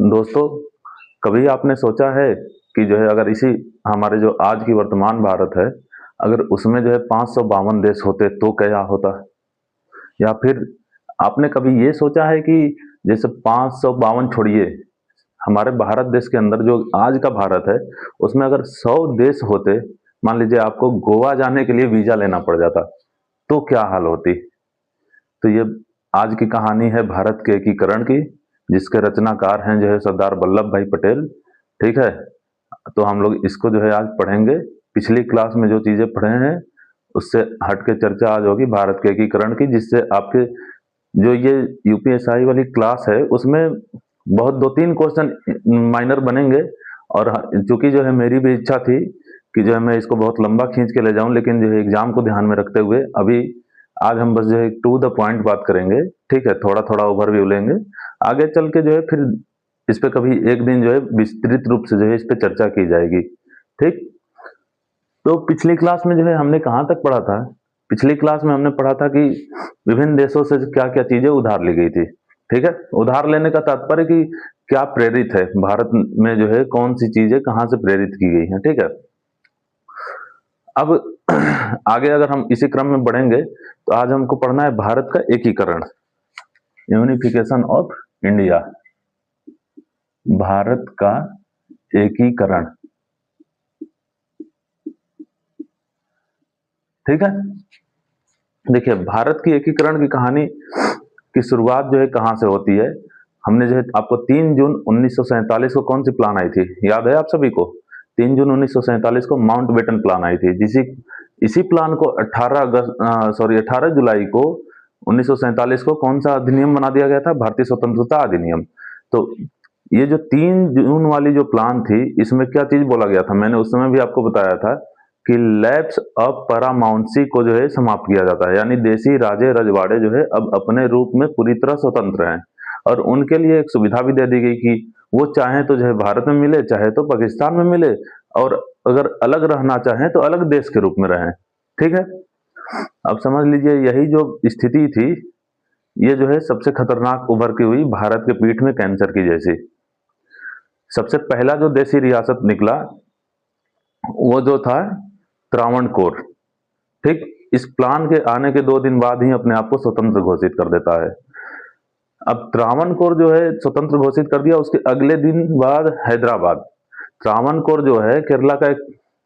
दोस्तों, कभी आपने सोचा है कि जो है अगर इसी हमारे जो आज की वर्तमान भारत है, अगर उसमें जो है 552 देश होते तो क्या होता? या फिर आपने कभी ये सोचा है कि जैसे 552 छोड़िए, हमारे भारत देश के अंदर जो आज का भारत है, उसमें अगर 100 देश होते, मान लीजिए आपको गोवा जाने के लिए वीज़ा लेना पड़ जाता, तो क्या हाल होती? तो ये आज की कहानी है भारत के एकीकरण की, जिसके रचनाकार हैं जो है सरदार वल्लभ भाई पटेल। ठीक है, तो हम लोग इसको जो है आज पढ़ेंगे। पिछली क्लास में जो चीज़ें पढ़े हैं उससे हट के चर्चा आज होगी भारत के एकीकरण की, जिससे आपके जो ये यूपीएसआई वाली क्लास है उसमें बहुत दो तीन क्वेश्चन माइनर बनेंगे। और चूंकि जो है मेरी भी इच्छा थी कि जो है मैं इसको बहुत लंबा खींच के ले जाऊं, लेकिन जो है एग्जाम को ध्यान में रखते हुए अभी आज हम बस जो है टू द पॉइंट बात करेंगे। ठीक है, थोड़ा थोड़ा ओवरव्यू लेंगे, आगे चल के जो है फिर इस पे कभी एक दिन जो है विस्तृत रूप से जो है इस पे चर्चा की जाएगी। ठीक, तो पिछली क्लास में जो है हमने कहाँ तक पढ़ा था? पिछली क्लास में हमने पढ़ा था कि विभिन्न देशों से क्या क्या चीजें उधार ली गई थी। ठीक है, उधार लेने का तात्पर्य कि क्या प्रेरित है भारत में, जो है कौन सी चीजें कहाँ से प्रेरित की गई हैं। ठीक है, अब आगे अगर हम इसी क्रम में बढ़ेंगे तो आज हमको पढ़ना है भारत का एकीकरण, यूनिफिकेशन ऑफ इंडिया, भारत का एकीकरण। ठीक है, देखिए भारत की एकीकरण की कहानी की शुरुआत जो है कहाँ से होती है। हमने जो है आपको 3 जून 1947 को कौन सी प्लान आई थी, याद है आप सभी को? 3 जून 1947 को माउंटबेटन प्लान आई थी, जिसी इसी प्लान को 18 जुलाई को 1947 को कौन सा अधिनियम बना दिया गया था? भारतीय स्वतंत्रता अधिनियम। तो ये जो 3 जून वाली जो प्लान थी, इसमें क्या चीज बोला गया था? मैंने उस समय भी आपको बताया था कि लैप्स ऑफ पैरामाउंसी को जो है समाप्त किया जाता है, यानी देसी राजे रजवाड़े जो है अब अपने रूप में पूरी तरह स्वतंत्र हैं। और उनके लिए एक सुविधा भी दे दी गई कि वो चाहे तो जो है भारत में मिले, चाहे तो पाकिस्तान में मिले, और अगर अलग रहना चाहें तो अलग देश के रूप में रहें। ठीक है, अब समझ लीजिए यही जो स्थिति थी, ये जो है सबसे खतरनाक उभर की हुई भारत के पीठ में कैंसर की जैसी। सबसे पहला जो देसी रियासत निकला वो जो था त्रावणकोर। ठीक, इस प्लान के आने के 2 दिन बाद ही अपने आप को स्वतंत्र घोषित कर देता है। अब त्रावणकोर जो है स्वतंत्र घोषित कर दिया, उसके अगले दिन बाद हैदराबाद। त्रावणकोर जो है केरला का एक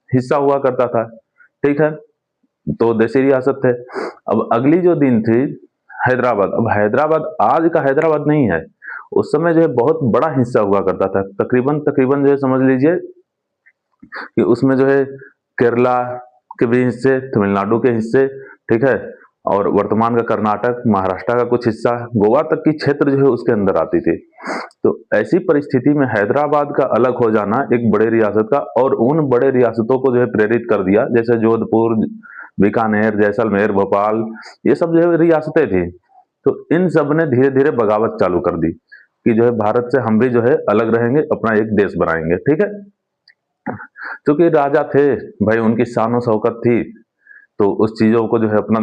हिस्सा हुआ करता था। ठीक है, तो देसी रियासत थे। अब अगली जो दिन थी हैदराबाद। अब हैदराबाद आज का हैदराबाद नहीं है, उस समय जो है बहुत बड़ा हिस्सा हुआ करता था, तकरीबन तकरीबन जो है समझ लीजिए कि उसमें जो है केरला के भी हिस्से, तमिलनाडु के हिस्से, ठीक है, और वर्तमान का कर्नाटक, महाराष्ट्र का कुछ हिस्सा, गोवा तक की क्षेत्र जो है उसके अंदर आती थी। तो ऐसी परिस्थिति में हैदराबाद का अलग हो जाना एक बड़े रियासत का, और उन बड़े रियासतों को जो है प्रेरित कर दिया, जैसे जोधपुर, बीकानेर, जैसलमेर, भोपाल, ये सब जो है रियासतें थी। तो इन सब ने धीरे धीरे बगावत चालू कर दी कि जो है भारत से हम भी जो है अलग रहेंगे, अपना एक देश बनाएंगे। ठीक है, क्योंकि राजा थे भाई, उनकी शान शौकत थी, तो उस चीजों को जो है अपना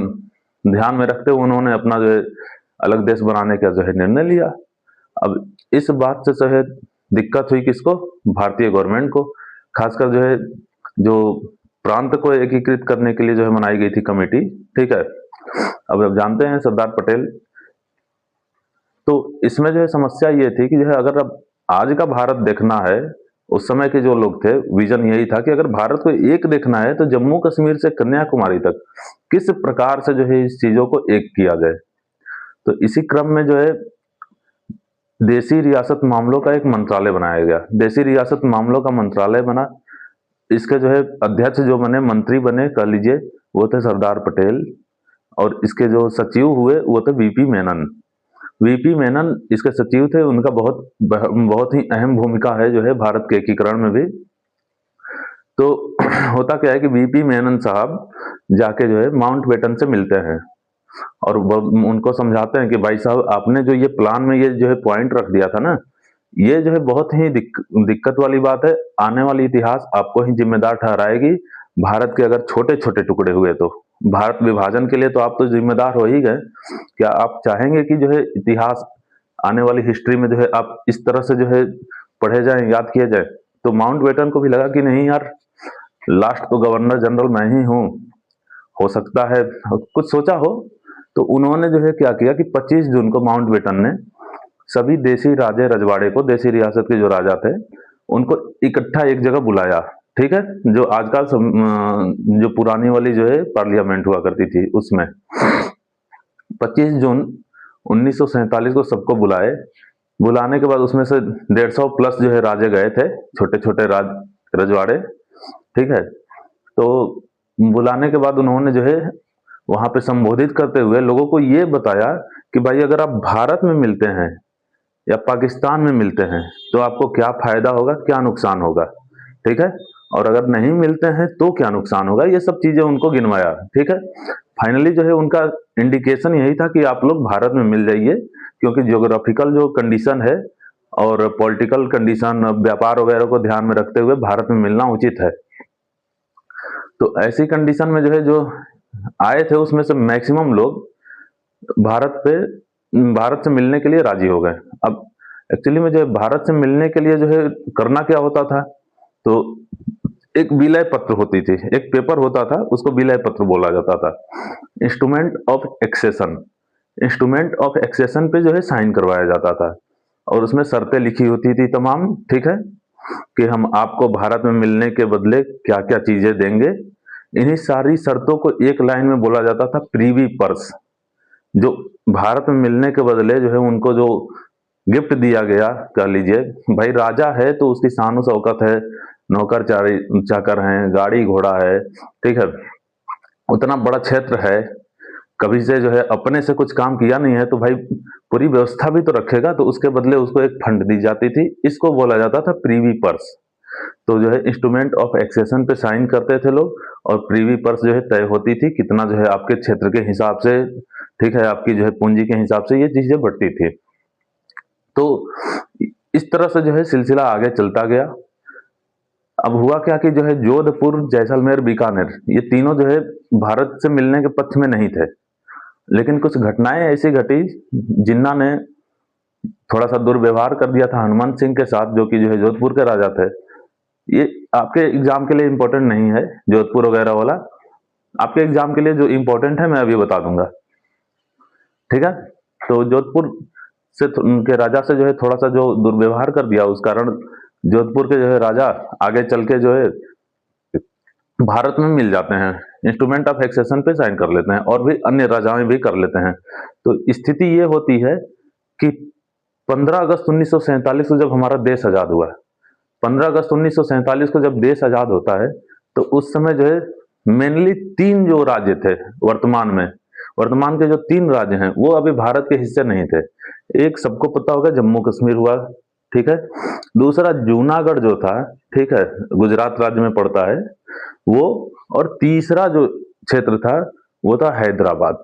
ध्यान में रखते हुए उन्होंने अपना जो है अलग देश बनाने का जो है निर्णय लिया। अब इस बात से जो है दिक्कत हुई किसको? भारतीय गवर्नमेंट को, खासकर जो है जो प्रांत को एकीकृत करने के लिए जो है बनाई गई थी कमेटी। ठीक है, अब जानते हैं सरदार पटेल। तो इसमें जो है समस्या ये थी कि जो है अगर अब आज का भारत देखना है, उस समय के जो लोग थे, विजन यही था कि अगर भारत को एक देखना है तो जम्मू कश्मीर से कन्याकुमारी तक किस प्रकार से जो है इस चीजों को एक किया जाए। तो इसी क्रम में जो है देसी रियासत मामलों का एक मंत्रालय बनाया गया। देसी रियासत मामलों का मंत्रालय बना, इसके जो है अध्यक्ष जो बने, मंत्री बने कह लीजिए, वो थे सरदार पटेल, और इसके जो सचिव हुए वो थे वीपी मेनन। वीपी मेनन इसके सचिव थे, उनका बहुत बहुत ही अहम भूमिका है जो है भारत के एकीकरण में भी। तो होता क्या है कि वीपी मेनन साहब जाके जो है माउंटबेटन से मिलते हैं और उनको समझाते हैं कि भाई साहब, आपने जो ये प्लान में ये जो है पॉइंट रख दिया था ना, ये जो है बहुत ही दिक्कत वाली बात है। आने वाली इतिहास आपको ही जिम्मेदार ठहराएगी। भारत के अगर छोटे छोटे टुकड़े हुए तो भारत विभाजन के लिए तो आप तो जिम्मेदार हो ही गए, क्या आप चाहेंगे कि जो है इतिहास आने वाली हिस्ट्री में जो है आप इस तरह से जो है पढ़े जाएं, याद किए जाए, तो माउंटबेटन को भी लगा कि नहीं यार, लास्ट तो गवर्नर जनरल मैं ही हूँ, हो सकता है कुछ सोचा हो। तो उन्होंने जो है क्या किया कि 25 जून को माउंटबेटन ने सभी देसी राजे रजवाड़े को, देसी रियासत के जो राजा थे, उनको इकट्ठा एक जगह बुलाया। ठीक है, जो आजकल जो पुरानी वाली जो है पार्लियामेंट हुआ करती थी उसमें 25 जून 1947 को सबको बुलाए। बुलाने के बाद उसमें से 150 प्लस जो है राजे गए थे, छोटे छोटे रजवाड़े। ठीक है, तो बुलाने के बाद उन्होंने जो है वहां पे संबोधित करते हुए लोगों को ये बताया कि भाई अगर आप भारत में मिलते हैं या पाकिस्तान में मिलते हैं तो आपको क्या फायदा होगा, क्या नुकसान होगा। ठीक है, और अगर नहीं मिलते हैं तो क्या नुकसान होगा, ये सब चीजें उनको गिनवाया। ठीक है, फाइनली जो है उनका इंडिकेशन यही था कि आप लोग भारत में मिल जाइए, क्योंकि ज्योग्राफिकल जो कंडीशन है और पॉलिटिकल कंडीशन, व्यापार वगैरह को ध्यान में रखते हुए भारत में मिलना उचित है। तो ऐसी कंडीशन में जो है जो आए थे उसमें से मैक्सिमम लोग भारत से मिलने के लिए राजी हो गए। अब एक्चुअली में जो है भारत से मिलने के लिए जो है करना क्या होता था, तो एक विलय पत्र होती थी, एक पेपर होता था, उसको विलय पत्र बोला जाता था, instrument of accession. Instrument of accession पे जो है साइन करवाया जाता था और उसमें शर्तें लिखी होती थी तमाम। ठीक है, कि हम आपको भारत में मिलने के बदले क्या क्या चीजें देंगे। इन्हीं सारी शर्तों को एक लाइन में बोला जाता था प्रीवी पर्स। जो भारत में मिलने के बदले जो है उनको जो गिफ्ट दिया गया, कह लीजिए भाई राजा है तो उसकी शान शौकत है, नौकर चाकर हैं, गाड़ी घोड़ा है। ठीक है, उतना बड़ा क्षेत्र है, कभी से जो है अपने से कुछ काम किया नहीं है तो भाई पूरी व्यवस्था भी तो रखेगा, तो उसके बदले उसको एक फंड दी जाती थी, इसको बोला जाता था प्रीवी पर्स। तो जो है इंस्ट्रूमेंट ऑफ एक्सेशन पे साइन करते थे लोग और प्रीवी पर्स जो है तय होती थी, कितना जो है आपके क्षेत्र के हिसाब से, ठीक है, आपकी जो है पूंजी के हिसाब से ये चीजें बढ़ती थी। तो इस तरह से जो है सिलसिला आगे चलता गया। अब हुआ क्या कि जो है जोधपुर, जैसलमेर, बीकानेर, ये तीनों जो है भारत से मिलने के पक्ष में नहीं थे, लेकिन कुछ घटनाएं ऐसी घटी जिन्ना ने थोड़ा सा दुर्व्यवहार कर दिया था हनुमान सिंह के साथ, जो कि जो है जोधपुर के राजा थे। ये आपके एग्जाम के लिए इंपॉर्टेंट नहीं है जोधपुर वगैरह वाला, आपके एग्जाम के लिए जो इंपॉर्टेंट है मैं अभी बता दूंगा। ठीक है, तो जोधपुर से उनके राजा से जो है थोड़ा सा जो दुर्व्यवहार कर दिया, उस कारण जोधपुर के जो है राजा आगे चल के जो है भारत में मिल जाते हैं, इंस्ट्रूमेंट ऑफ एक्सेशन पे साइन कर लेते हैं और भी अन्य राजाएं भी कर लेते हैं। तो स्थिति ये होती है कि 15 अगस्त 1947 को जब हमारा देश आजाद हुआ, 15 अगस्त 1947 को जब देश आजाद होता है, तो उस समय जो है मेनली 3 जो राज्य थे वर्तमान के जो 3 राज्य हैं वो अभी भारत के हिस्से नहीं थे। एक सबको पता होगा जम्मू कश्मीर हुआ, ठीक है, दूसरा जूनागढ़ जो था, ठीक है, गुजरात राज्य में पड़ता है वो, और तीसरा जो क्षेत्र था वो था हैदराबाद।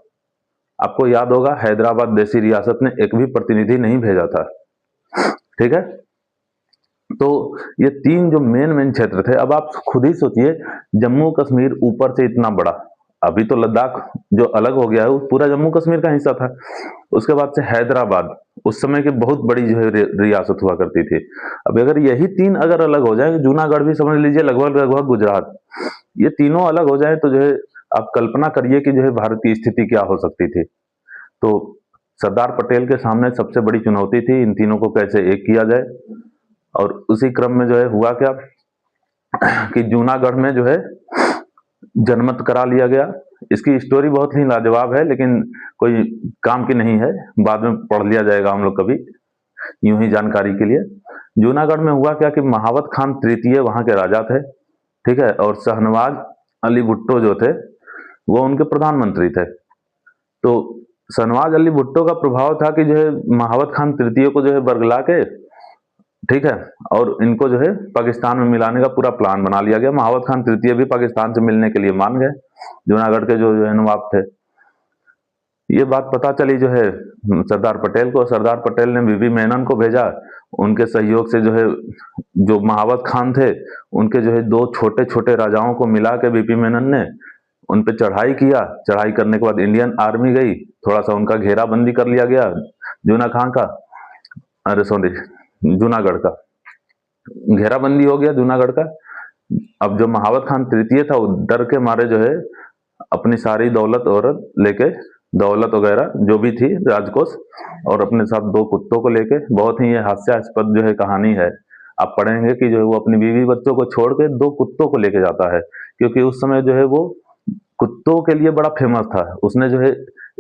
आपको याद होगा हैदराबाद देसी रियासत ने एक भी प्रतिनिधि नहीं भेजा था। ठीक है, तो ये 3 जो मेन क्षेत्र थे। अब आप खुद ही सोचिए, जम्मू कश्मीर ऊपर से इतना बड़ा, अभी तो लद्दाख जो अलग हो गया है वो पूरा जम्मू कश्मीर का हिस्सा था। उसके बाद से हैदराबाद, उस समय की बहुत बड़ी जो है रियासत हुआ करती थी। अब अगर यही 3 अगर अलग हो जाए, जूनागढ़ भी समझ लीजिए लगभग गुजरात, ये तीनों अलग हो जाए तो जो है आप कल्पना करिए कि जो है भारत की स्थिति क्या हो सकती थी। तो सरदार पटेल के सामने सबसे बड़ी चुनौती थी इन तीनों को कैसे एक किया जाए। और उसी क्रम में जो है हुआ क्या कि जूनागढ़ में जो है जनमत करा लिया गया। इसकी स्टोरी बहुत ही लाजवाब है लेकिन कोई काम की नहीं है, बाद में पढ़ लिया जाएगा हम लोग कभी, यूं ही जानकारी के लिए। जूनागढ़ में हुआ क्या कि महावत खान तृतीय वहां के राजा थे, ठीक है, और शहनवाज अली भुट्टो जो थे वो उनके प्रधानमंत्री थे। तो शहनवाज अली भुट्टो का प्रभाव था कि जो है महावत खान तृतीय को जो है बरगला के, ठीक है, और इनको जो है पाकिस्तान में मिलाने का पूरा प्लान बना लिया गया। महावत खान तृतीय भी पाकिस्तान से मिलने के लिए मान गए, जूनागढ़ के जो है नवाब थे। ये बात पता चली जो है सरदार पटेल को, सरदार पटेल ने बीबी मेनन को भेजा, उनके सहयोग से जो है जो महावत खान थे उनके जो है 2 छोटे छोटे राजाओं को मिला के बीबी मेनन ने उन पे चढ़ाई किया। चढ़ाई करने के बाद इंडियन आर्मी गई, थोड़ा सा उनका घेराबंदी कर लिया गया जूना खान का, अरे सॉरी, जूनागढ़ का घेराबंदी हो गया जूनागढ़ का। अब जो महावत खान तृतीय था, वो डर के मारे जो है अपनी सारी दौलत और लेके, दौलत वगैरह जो भी थी राजकोष, और अपने साथ दो कुत्तों को लेके, बहुत ही ये हास्यास्पद जो है कहानी है। आप पढ़ेंगे कि जो है वो अपनी बीवी बच्चों को छोड़ के दो कुत्तों को लेके जाता है, क्योंकि उस समय जो है वो कुत्तों के लिए बड़ा फेमस था। उसने जो है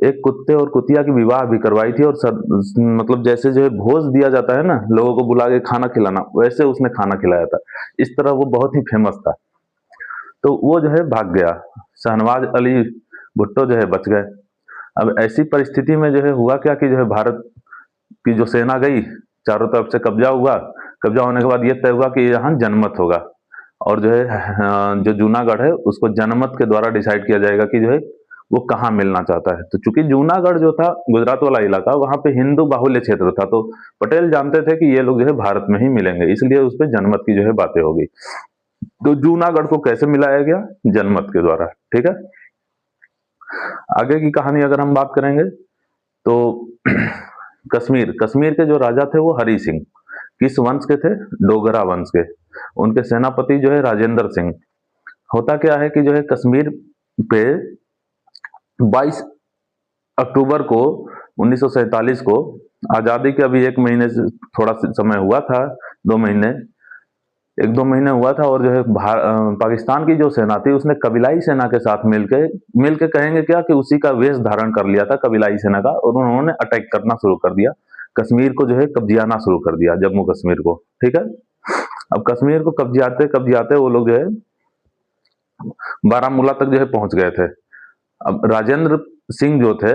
एक कुत्ते और कुतिया की विवाह भी करवाई थी, और मतलब जैसे जो है भोज दिया जाता है ना, लोगों को बुला के खाना खिलाना, वैसे उसने खाना खिलाया था। इस तरह वो बहुत ही फेमस था। तो वो जो है भाग गया, शहनवाज अली भुट्टो जो है बच गए। अब ऐसी परिस्थिति में जो है हुआ क्या कि जो है भारत की जो सेना गई, चारों तरफ से कब्जा हुआ। कब्जा होने के बाद ये तय हुआ कि यहाँ जनमत होगा, और जो है जो जूनागढ़ है उसको जनमत के द्वारा डिसाइड किया जाएगा कि जो है वो कहाँ मिलना चाहता है। तो चूंकि जूनागढ़ जो था गुजरात वाला इलाका, वहां पे हिंदू बाहुल्य क्षेत्र था, तो पटेल जानते थे कि ये लोग जो है भारत में ही मिलेंगे, इसलिए उस पर जनमत की जो है बातें होगी। तो जूनागढ़ को कैसे मिलाया गया? जनमत के द्वारा। ठीक है, आगे की कहानी अगर हम बात करेंगे तो कश्मीर, कश्मीर के जो राजा थे वो हरि सिंह, किस वंश के थे? डोगरा वंश के। उनके सेनापति जो है राजेंद्र सिंह। होता क्या है कि जो है कश्मीर पे 22 अक्टूबर को 1947 को, आजादी के अभी एक महीने से थोड़ा समय हुआ था, 2 महीने, 1-2 महीने हुआ था, और जो है पाकिस्तान की जो सेना थी उसने कबीलाई सेना के साथ मिलके कहेंगे क्या कि उसी का वेश धारण कर लिया था कबीलाई सेना का, और उन्होंने अटैक करना शुरू कर दिया, कश्मीर को जो है कब्जियाना शुरू कर दिया, जम्मू कश्मीर को। ठीक है, अब कश्मीर को कब्जियाते कब्जियाते वो लोग जो है बारामूला तक जो है पहुंच गए थे। अब राजेंद्र सिंह जो थे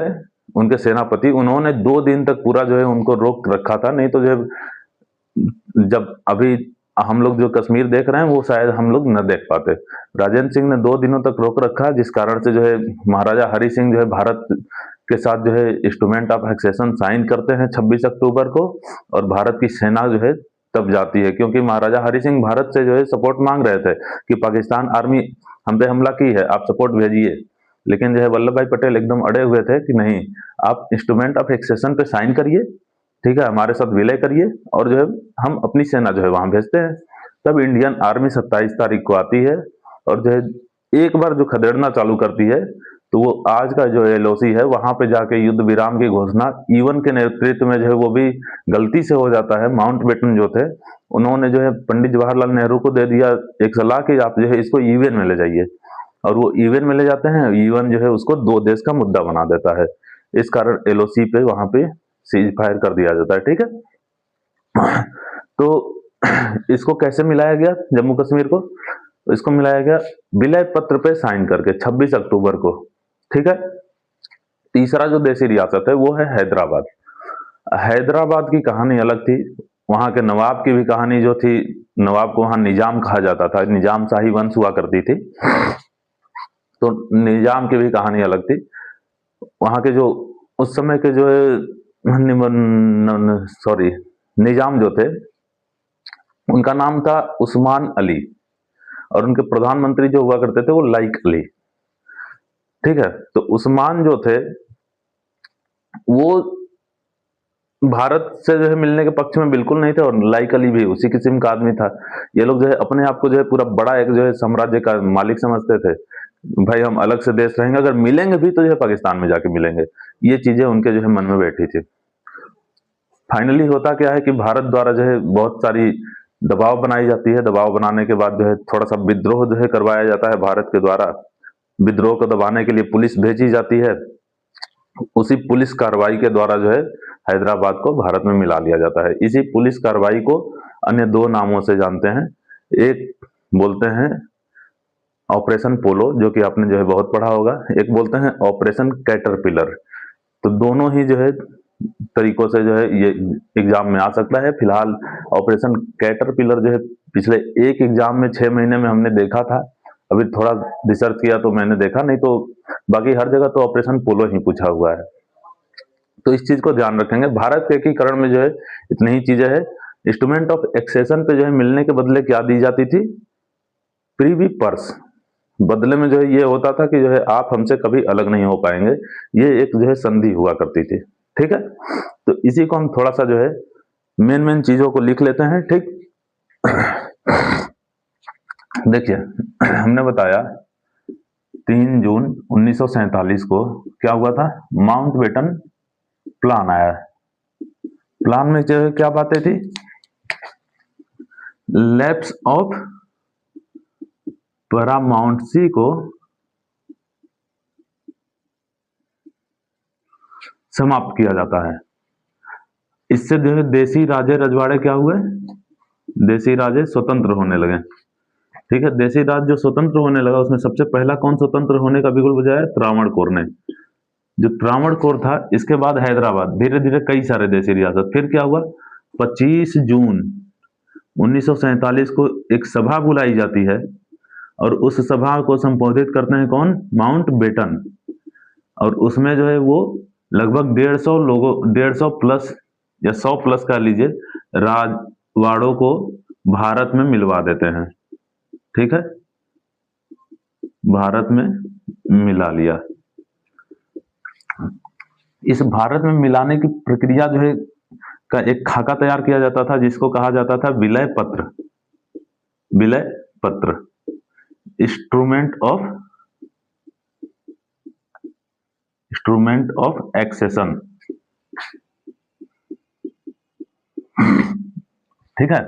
उनके सेनापति, उन्होंने 2 दिन तक पूरा जो है उनको रोक रखा था, नहीं तो जो है जब अभी हम लोग जो कश्मीर देख रहे हैं वो शायद हम लोग न देख पाते। राजेंद्र सिंह ने 2 दिनों तक रोक रखा, जिस कारण से जो है महाराजा हरि सिंह जो है भारत के साथ जो है इंस्ट्रूमेंट ऑफ एक्सेशन साइन करते हैं 26 अक्टूबर को, और भारत की सेना जो है तब जाती है, क्योंकि महाराजा हरि सिंह भारत से जो है सपोर्ट मांग रहे थे कि पाकिस्तान आर्मी हम पे हमला की है, आप सपोर्ट भेजिए। लेकिन जो है वल्लभ भाई पटेल एकदम अड़े हुए थे कि नहीं, आप इंस्ट्रूमेंट ऑफ एक्सेशन पे साइन करिए, ठीक है, हमारे साथ विलय करिए, और जो है हम अपनी सेना जो है वहां भेजते हैं। तब इंडियन आर्मी 27 तारीख को आती है, और जो है एक बार जो खदेड़ना चालू करती है, तो वो आज का जो एलओसी है वहां पे जाके युद्ध विराम की घोषणा ईवन के नेतृत्व में जो है वो भी गलती से हो जाता है। माउंटबेटन जो थे उन्होंने जो है पंडित जवाहरलाल नेहरू को दे दिया एक सलाह कि आप जो है इसको ईवन में ले जाइए, और वो ईवन में ले जाते हैं। ईवन जो है उसको 2 देश का मुद्दा बना देता है, इस कारण एलओसी पे वहां पे सीज फायर कर दिया जाता है। ठीक है, तो इसको कैसे मिलाया गया जम्मू कश्मीर को? इसको मिलाया गया विलय पत्र पे साइन करके 26 अक्टूबर को। ठीक है, तीसरा जो देशी रियासत है वो है हैदराबाद। हैदराबाद की कहानी अलग थी, वहां के नवाब की भी कहानी जो थी, नवाब को वहां निजाम कहा जाता था, निजाम शाही वंश हुआ करती थी, तो निजाम की भी कहानी अलग थी। वहां के जो उस समय के जो सॉरी निजाम जो थे उनका नाम था उस्मान अली, और उनके प्रधानमंत्री जो हुआ करते थे वो लाइक अली। ठीक है, तो उस्मान जो थे वो भारत से जो है मिलने के पक्ष में बिल्कुल नहीं थे, और लाइक अली भी उसी किस्म का आदमी था। ये लोग जो है अपने आप को जो है पूरा बड़ा एक जो है साम्राज्य का मालिक समझते थे, भाई हम अलग से देश रहेंगे, अगर मिलेंगे भी तो जो है पाकिस्तान में जाके मिलेंगे। ये चीजें उनके जो है मन में बैठी थी। फाइनली होता क्या है कि भारत द्वारा जो है बहुत सारी दबाव बनाई जाती है, दबाव बनाने के बाद जो है थोड़ा सा विद्रोह जो है करवाया जाता है भारत के द्वारा। विद्रोह को दबाने के लिए पुलिस भेजी जाती है, उसी पुलिस कार्रवाई के द्वारा जो है हैदराबाद को भारत में मिला लिया जाता है। इसी पुलिस कार्रवाई को अन्य 2 नामों से जानते हैं, एक बोलते हैं ऑपरेशन पोलो, जो कि आपने जो है बहुत पढ़ा होगा, एक बोलते हैं ऑपरेशन कैटरपिलर। तो दोनों ही जो है तरीकों से जो है ये एग्जाम में आ सकता है। फिलहाल ऑपरेशन कैटरपिलर जो है पिछले एक एग्जाम में 6 महीने में हमने देखा था, अभी थोड़ा रिसर्च किया तो मैंने देखा, नहीं तो बाकी हर जगह तो ऑपरेशन पोलो ही पूछा हुआ है। तो इस चीज को ध्यान रखेंगे। भारत के एकीकरण में जो है इतनी ही चीजें हैं। इंस्ट्रूमेंट ऑफ एक्सेशन पे जो है मिलने के बदले क्या दी जाती थी? प्रीवी पर्स। बदले में जो है ये होता था कि जो है आप हमसे कभी अलग नहीं हो पाएंगे, ये एक जो है संधि हुआ करती थी। ठीक है, तो इसी को हम थोड़ा सा जो है मेन मेन चीजों को लिख लेते हैं, ठीक। देखिए, हमने बताया 3 जून 1947 को क्या हुआ था, माउंटबेटन प्लान आया है। प्लान में जो है क्या बातें थी, लैप्स ऑफ पैरामाउंटसी को समाप्त किया जाता है। इससे जो है देसी राजे रजवाड़े क्या हुए, देसी राजे स्वतंत्र होने लगे, ठीक है। देसी राज जो स्वतंत्र होने लगा उसमें सबसे पहला कौन स्वतंत्र होने का बिगुल बजाया, त्रावणकोर ने। जो त्रावणकोर था, इसके बाद हैदराबाद, धीरे धीरे कई सारे देसी रियासत। फिर क्या हुआ, 25 जून 1947 को एक सभा बुलाई जाती है और उस सभा को संबोधित करते हैं कौन, माउंटबेटन। और उसमें जो है वो लगभग 150 लोगों, 150 प्लस या 100 प्लस कह लीजिए, राजवाड़ों को भारत में मिलवा देते हैं, ठीक है, भारत में मिला लिया। इस भारत में मिलाने की प्रक्रिया जो है का एक खाका तैयार किया जाता था जिसको कहा जाता था विलय पत्र, विलय पत्र, इंस्ट्रूमेंट ऑफ एक्सेशन, ठीक है।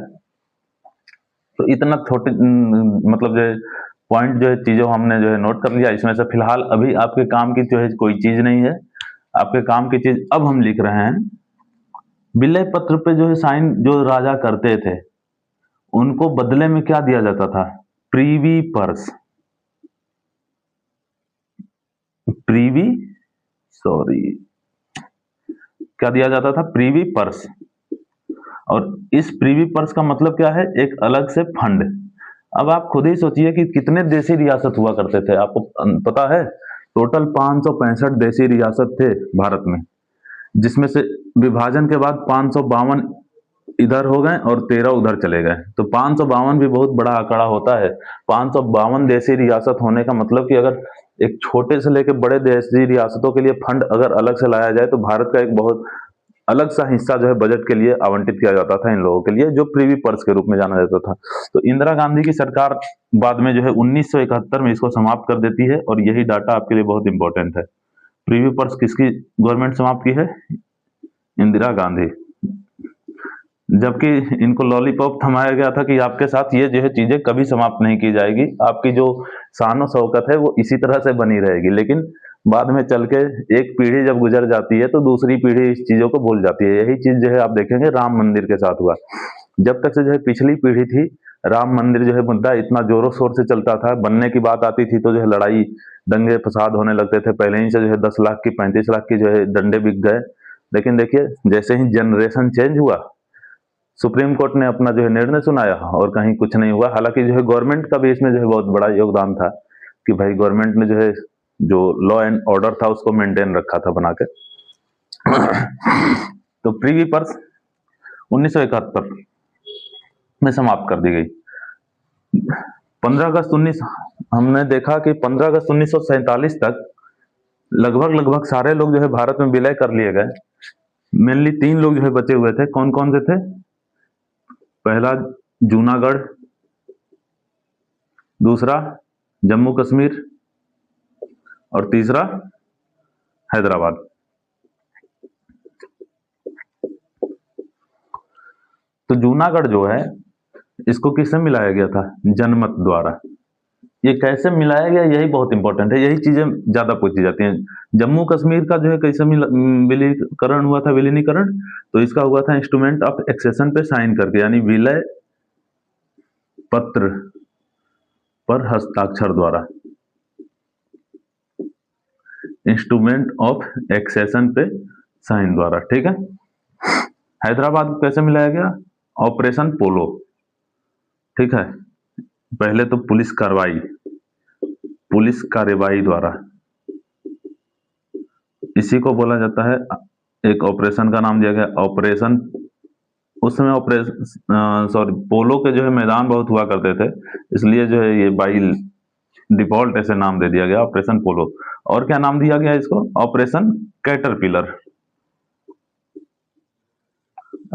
तो इतना छोटे मतलब जो है पॉइंट जो है चीजों हमने जो है नोट कर लिया। इसमें से फिलहाल अभी आपके काम की जो है कोई चीज नहीं है, आपके काम की चीज अब हम लिख रहे हैं। विलय पत्र पे जो है साइन जो राजा करते थे उनको बदले में क्या दिया जाता था, प्रीवी पर्स, प्रीवी, सॉरी, क्या दिया जाता था, प्रीवी पर्स। और इस प्रीवी पर्स का मतलब क्या है, एक अलग से फंड। अब आप खुद ही सोचिए कि कितने देसी रियासत हुआ करते थे, आपको पता है टोटल 565 देसी रियासत थे भारत में, जिसमें से विभाजन के बाद 552 इधर हो गए और 13 उधर चले गए। तो 552 भी बहुत बड़ा आंकड़ा होता है। 552 देसी रियासत होने का मतलब कि अगर एक छोटे से लेकर बड़े देसी रियासतों के लिए फंड अगर अलग से लाया जाए तो भारत का एक बहुत अलग सा हिस्सा जो है बजट के लिए आवंटित किया जाता था इन लोगों के लिए, जो प्रीवी पर्स के रूप में जाना जाता था। तो इंदिरा गांधी की सरकार बाद में जो है 1971 में इसको समाप्त कर देती है और यही डाटा आपके लिए बहुत इंपॉर्टेंट है। प्रीवी पर्स किसकी गवर्नमेंट समाप्त की है, इंदिरा गांधी। जबकि इनको लॉलीपॉप थमाया गया था कि आपके साथ ये जो है चीजें कभी समाप्त नहीं की जाएगी, आपकी जो शान शौकत है वो इसी तरह से बनी रहेगी। लेकिन बाद में चल के एक पीढ़ी जब गुजर जाती है तो दूसरी पीढ़ी इस चीजों को भूल जाती है। यही चीज जो है आप देखेंगे राम मंदिर के साथ हुआ। जब तक से जो है पिछली पीढ़ी थी, राम मंदिर जो है मुद्दा इतना जोरों शोर से चलता था, बनने की बात आती थी तो जो है लड़ाई दंगे फसाद होने लगते थे। पहले ही से जो है 10 लाख की 35 लाख की जो है डंडे बिक गए। लेकिन देखिए जैसे ही जनरेशन चेंज हुआ, सुप्रीम कोर्ट ने अपना जो है निर्णय सुनाया और कहीं कुछ नहीं हुआ। हालांकि जो है गवर्नमेंट का भी इसमें जो है बहुत बड़ा योगदान था कि भाई गवर्नमेंट ने जो है जो लॉ एंड ऑर्डर था उसको मेंटेन रखा था बना के। तो प्रीवी पर्स 1971 में समाप्त कर दी गई। 15 अगस्त 19 हमने देखा कि 15 अगस्त 1947 तक लगभग सारे लोग जो है भारत में विलय कर लिए गए। मेनली 3 लोग जो है बचे हुए थे। कौन कौन से थे, पहला जूनागढ़, दूसरा जम्मू कश्मीर और तीसरा हैदराबाद। तो जूनागढ़ जो है इसको किससे मिलाया गया था, जनमत द्वारा। ये कैसे मिलाया गया यही बहुत इंपॉर्टेंट है, यही चीजें ज्यादा पूछी जाती हैं। जम्मू कश्मीर का जो है कैसे विलीकरण हुआ था, विलीनीकरण, तो इसका हुआ था इंस्ट्रूमेंट ऑफ एक्सेशन पे साइन करके, यानी विलय पत्र पर हस्ताक्षर द्वारा, इंस्ट्रूमेंट ऑफ एक्सेशन पे साइन द्वारा, ठीक है। हैदराबाद को कैसे मिलाया गया, ऑपरेशन पोलो, ठीक है। पहले तो पुलिस कार्यवाही द्वारा, इसी को बोला जाता है, एक ऑपरेशन का नाम दिया गया ऑपरेशन। उस समय ऑपरेशन पोलो के जो है मैदान बहुत हुआ करते थे, इसलिए जो है ये बाई डिफॉल्ट ऐसे नाम दे दिया गया ऑपरेशन पोलो। और क्या नाम दिया गया इसको, ऑपरेशन कैटरपिलर।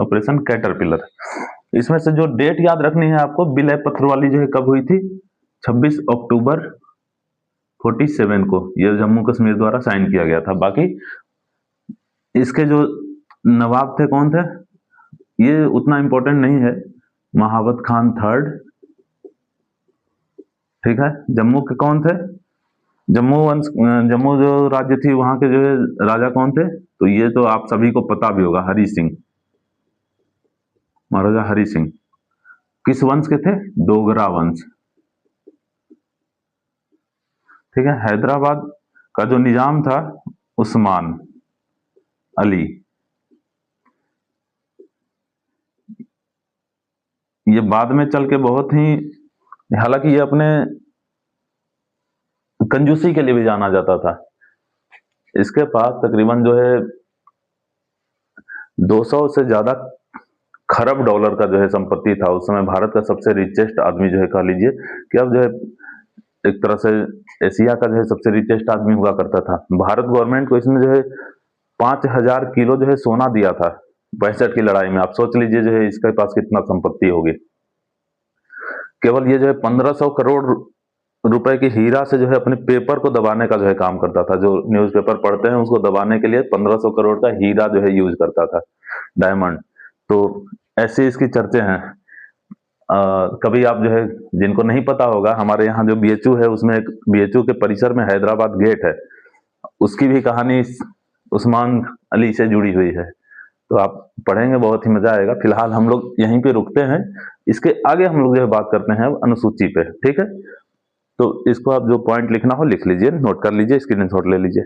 Operation caterpillar. इसमें से जो डेट याद रखनी है आपको, विलय पत्र वाली जो है कब हुई थी, 26 अक्टूबर 47 को ये जम्मू कश्मीर द्वारा साइन किया गया था। बाकी इसके जो नवाब थे कौन थे, ये उतना इंपॉर्टेंट नहीं है, महाबत खान थर्ड, ठीक है। जम्मू के कौन थे, जम्मू वंश, जम्मू जो राज्य थी वहां के जो है राजा कौन थे, तो ये तो आप सभी को पता भी होगा, हरि सिंह, महाराजा हरि सिंह। किस वंश के थे, डोगरा वंश, ठीक है। हैदराबाद का जो निजाम था उस्मान अली, ये बाद में चल के बहुत ही, हालांकि ये अपने कंजूसी के लिए भी जाना जाता था। इसके पास तकरीबन जो है 200 से ज्यादा खरब डॉलर का जो है संपत्ति था। उस समय भारत का सबसे रिचेस्ट आदमी जो है कह लीजिए कि अब जो है एक तरह से एशिया का जो है सबसे रिचेस्ट आदमी हुआ करता था। भारत गवर्नमेंट को इसमें जो है 5000 किलो जो है सोना दिया था 65 की लड़ाई में। आप सोच लीजिए जो है इसके पास कितना संपत्ति होगी। केवल ये जो है 1500 करोड़ रुपए की हीरा से जो है अपने पेपर को दबाने का जो है काम करता था। जो न्यूज़पेपर पढ़ते हैं उसको दबाने के लिए 1500 करोड़ का हीरा जो है यूज करता था, डायमंड। तो ऐसे इसकी चर्चे हैं। कभी आप जो है, जिनको नहीं पता होगा, हमारे यहाँ जो बीएचयू है उसमें एक बीएचयू के परिसर में हैदराबाद गेट है, उसकी भी कहानी उस्मान अली से जुड़ी हुई है। तो आप पढ़ेंगे, बहुत ही मजा आएगा। फिलहाल हम लोग यहीं पे रुकते हैं, इसके आगे हम लोग जो है बात करते हैं अनुसूची पे, ठीक है। तो इसको आप जो पॉइंट लिखना हो लिख लीजिए, नोट कर लीजिए, स्क्रीनशॉट ले लीजिए।